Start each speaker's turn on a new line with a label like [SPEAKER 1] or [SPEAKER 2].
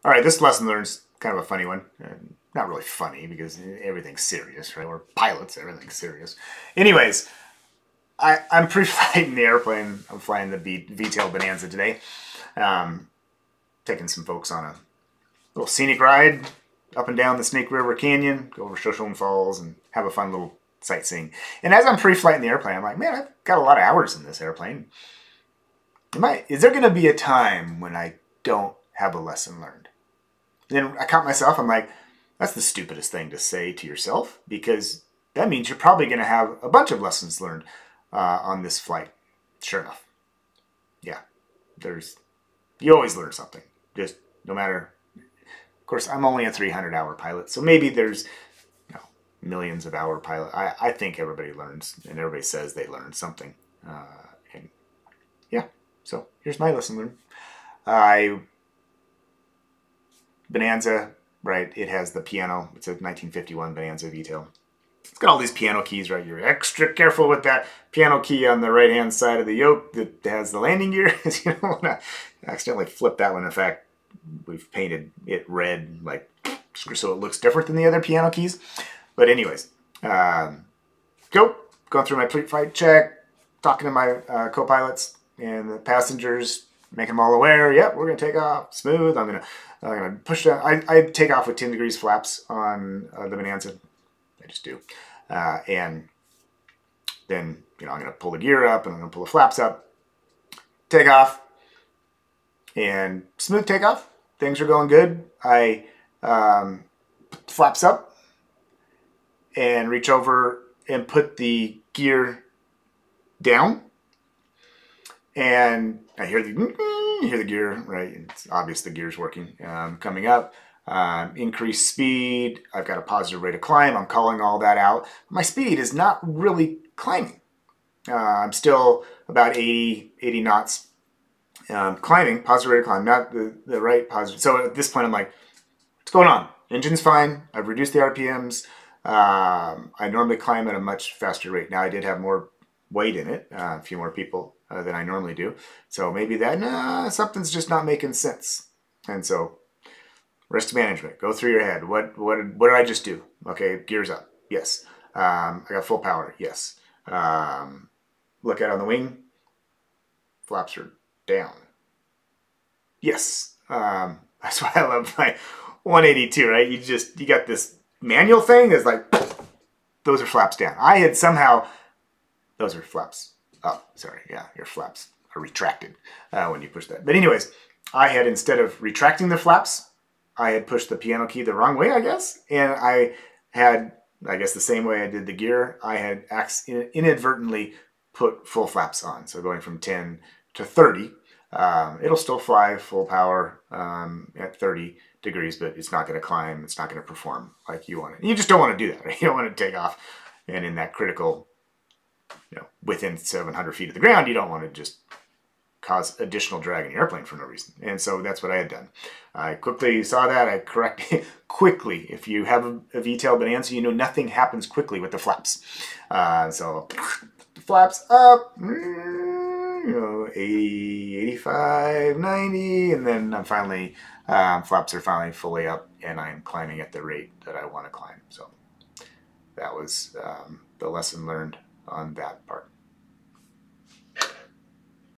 [SPEAKER 1] All right, this lesson learned's kind of a funny one. Not really funny because everything's serious, right? We're pilots, everything's serious. Anyways, I'm pre-flighting the airplane. I'm flying the V-tail Bonanza today. Um, Taking some folks on a little scenic ride up and down the Snake River Canyon, go over Shoshone Falls, and have a fun little sightseeing. And as I'm pre-flighting the airplane, I'm like, man, I've got a lot of hours in this airplane. Is there going to be a time when I don't have a lesson learned? And then I caught myself, I'm like, that's the stupidest thing to say to yourself, because that means you're probably going to have a bunch of lessons learned on this flight. Sure enough. Yeah, you always learn something. Just no matter, of course, I'm only a 300-hour pilot, so maybe there's millions of hour pilot. I think everybody learns, and everybody says they learned something. And yeah, so here's my lesson learned. Bonanza, right? It has the piano. It's a 1951 Bonanza V-tail. It's got all these piano keys, right? You're extra careful with that piano key on the right-hand side of the yoke that has the landing gear. You don't want to accidentally flip that one. In fact, we've painted it red, like, so it looks different than the other piano keys. But anyways, going through my pre-flight check, talking to my co-pilots and the passengers, making them all aware. Yep, we're gonna take off smooth. I'm gonna push down. I take off with 10 degrees flaps on the Bonanza. I just do, and then I'm gonna pull the gear up and I'm gonna pull the flaps up, take off, and smooth takeoff. Things are going good. I put the flaps up and reach over and put the gear down, and I hear the gear, right? It's obvious the gear's working. Coming up, increased speed. I've got a positive rate of climb. I'm calling all that out. My speed is not really climbing. I'm still about 80 knots climbing, positive rate of climb, not the right positive. So at this point, I'm like, what's going on? Engine's fine. I've reduced the RPMs. I normally climb at a much faster rate. Now I did have more weight in it, a few more people than I normally do. So maybe something's just not making sense. And so risk management, go through your head. What did I just do? Okay, gears up. Yes. I got full power. Yes. Look out on the wing. Flaps are down. Yes. That's why I love my 182, right? You got this manual thing that's like, those are flaps down. I had somehow, those are flaps up. Sorry, yeah, your flaps are retracted when you push that. But anyways, I had, instead of retracting the flaps, I had pushed the piano key the wrong way, I guess. And I had, I guess the same way I did the gear, I had inadvertently put full flaps on. So going from 10 to 30, it'll still fly full power at 30 degrees, but it's not going to climb. It's not going to perform like you want it. You just don't want to do that, right? You don't want to take off and in that critical, within 700 feet of the ground, you don't want to just cause additional drag in your airplane for no reason. And so that's what I had done. I quickly saw that. I corrected quickly. If you have a V-tail Bonanza, nothing happens quickly with the flaps. So the flaps up, 80, 85, 90, and then I'm finally, flaps are finally fully up and I'm climbing at the rate that I want to climb. So that was the lesson learned on that part.